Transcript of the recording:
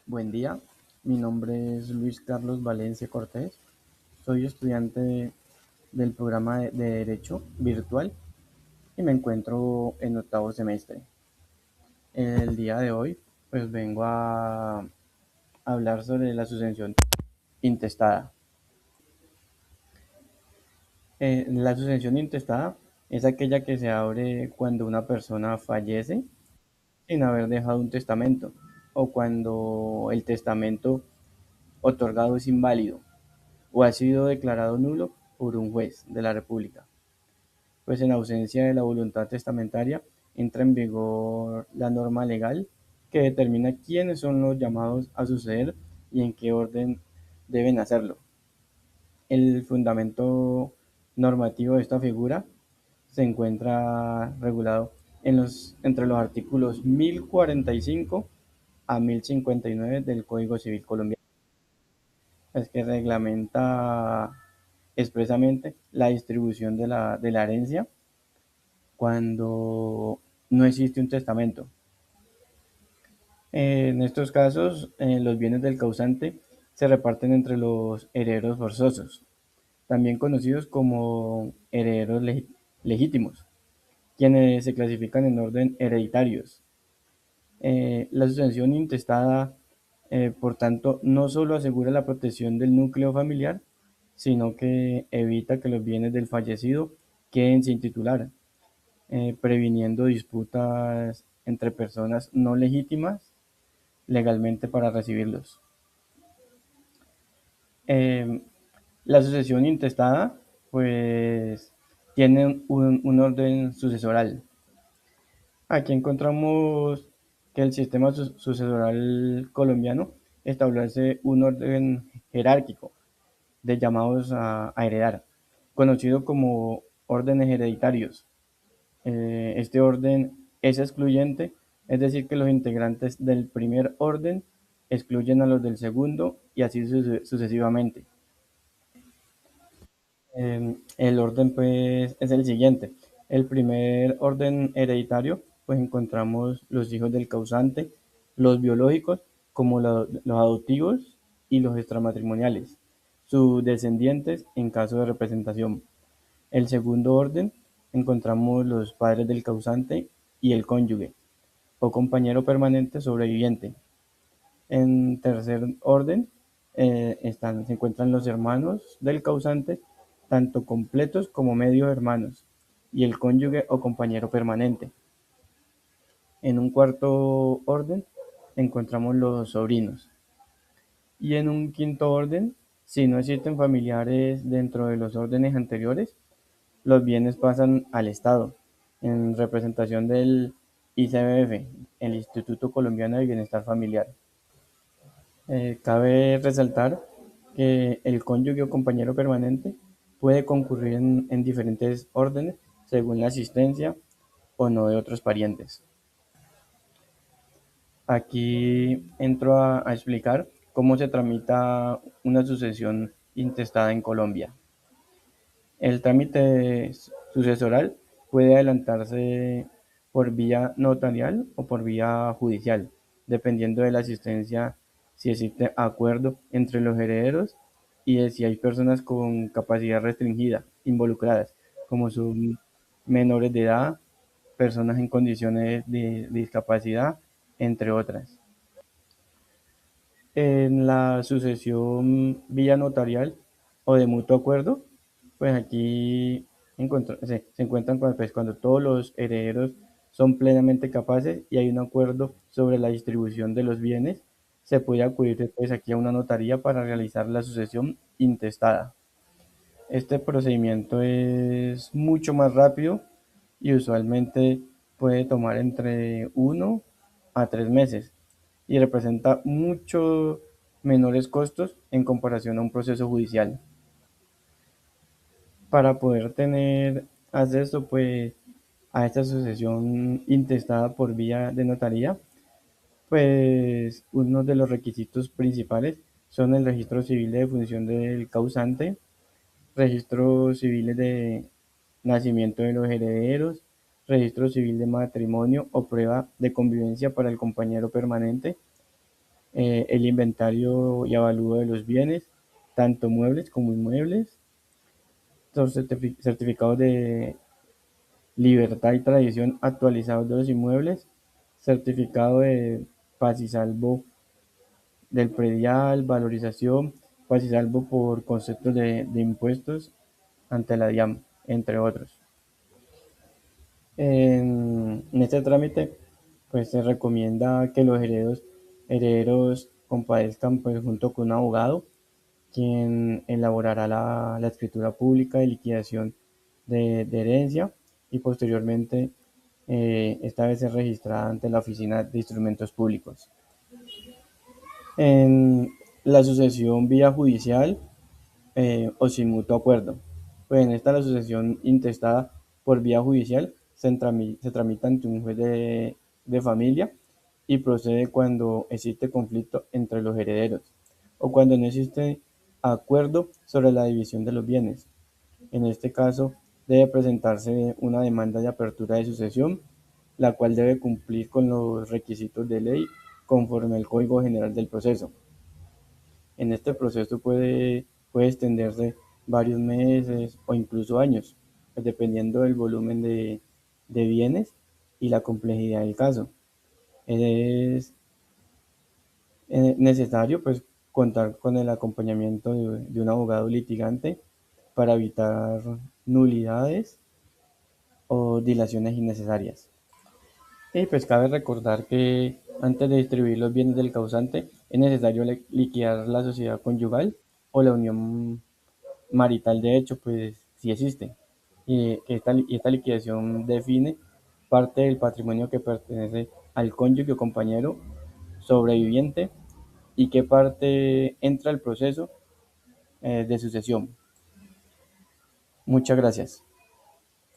Buen día, mi nombre es Luis Carlos Valencia Cortés, soy estudiante del programa de Derecho Virtual y me encuentro en octavo semestre. El día de hoy pues vengo a hablar sobre la sucesión intestada. La sucesión intestada es aquella que se abre cuando una persona fallece sin haber dejado un testamento o cuando el testamento otorgado es inválido o ha sido declarado nulo por un juez de la República, pues en ausencia de la voluntad testamentaria entra en vigor la norma legal que determina quiénes son los llamados a suceder y en qué orden deben hacerlo. El fundamento normativo de esta figura se encuentra regulado entre los artículos 1045 a 1059 del Código Civil colombiano, es que reglamenta expresamente la distribución de la herencia cuando no existe un testamento. En estos casos, los bienes del causante se reparten entre los herederos forzosos, también conocidos como herederos legítimos, quienes se clasifican en orden hereditarios. La sucesión intestada, por tanto, no solo asegura la protección del núcleo familiar, sino que evita que los bienes del fallecido queden sin titular, previniendo disputas entre personas no legítimas legalmente para recibirlos. Eh, la sucesión intestada, pues, tiene un orden sucesoral. Aquí encontramos que el sistema sucesoral colombiano establece un orden jerárquico de llamados a heredar, conocido como órdenes hereditarios. Este orden es excluyente, es decir, que los integrantes del primer orden excluyen a los del segundo y así sucesivamente. El orden pues es el siguiente. El primer orden hereditario, pues encontramos los hijos del causante, los biológicos como los adoptivos y los extramatrimoniales, sus descendientes en caso de representación. El segundo orden encontramos los padres del causante y el cónyuge o compañero permanente sobreviviente. En tercer orden se encuentran los hermanos del causante, tanto completos como medios hermanos, y el cónyuge o compañero permanente. En un cuarto orden encontramos los sobrinos. Y en un quinto orden, si no existen familiares dentro de los órdenes anteriores, los bienes pasan al Estado, en representación del ICBF, el Instituto Colombiano de Bienestar Familiar. Cabe resaltar que el cónyuge o compañero permanente puede concurrir en diferentes órdenes según la asistencia o no de otros parientes. Aquí entro a explicar cómo se tramita una sucesión intestada en Colombia. El trámite sucesoral puede adelantarse por vía notarial o por vía judicial, dependiendo de la asistencia, si existe acuerdo entre los herederos y de si hay personas con capacidad restringida involucradas, como son menores de edad, personas en condiciones de discapacidad, entre otras. En la sucesión vía notarial o de mutuo acuerdo, pues aquí se encuentran pues, cuando todos los herederos son plenamente capaces y hay un acuerdo sobre la distribución de los bienes, se puede acudir después aquí a una notaría para realizar la sucesión intestada. Este procedimiento es mucho más rápido y usualmente puede tomar entre 1 a 3 meses y representa mucho menores costos en comparación a un proceso judicial. Para poder tener acceso pues a esta sucesión intestada por vía de notaría, pues uno de los requisitos principales son el registro civil de defunción del causante, registros civiles de nacimiento de los herederos, registro civil de matrimonio o prueba de convivencia para el compañero permanente, el inventario y avalúo de los bienes, tanto muebles como inmuebles, los certificados de libertad y tradición actualizados de los inmuebles, certificado de paz y salvo del predial, valorización, paz y salvo por conceptos de impuestos ante la DIAN, entre otros. En este trámite, pues se recomienda que los herederos comparezcan pues, junto con un abogado, quien elaborará la escritura pública de liquidación de herencia y posteriormente esta vez es registrada ante la Oficina de Instrumentos Públicos. En la sucesión vía judicial o sin mutuo acuerdo. Pues en esta la sucesión intestada por vía judicial se tramita ante un juez de familia y procede cuando existe conflicto entre los herederos o cuando no existe acuerdo sobre la división de los bienes. En este caso, debe presentarse una demanda de apertura de sucesión, la cual debe cumplir con los requisitos de ley conforme al Código General del Proceso. En este proceso puede extenderse varios meses o incluso años, pues dependiendo del volumen de bienes y la complejidad del caso. Es necesario pues contar con el acompañamiento de un abogado litigante para evitar nulidades o dilaciones innecesarias. Y pues cabe recordar que antes de distribuir los bienes del causante es necesario liquidar la sociedad conyugal o la unión marital de hecho, pues sí existe. Y esta liquidación define parte del patrimonio que pertenece al cónyuge o compañero sobreviviente y qué parte entra al proceso de sucesión. Muchas gracias.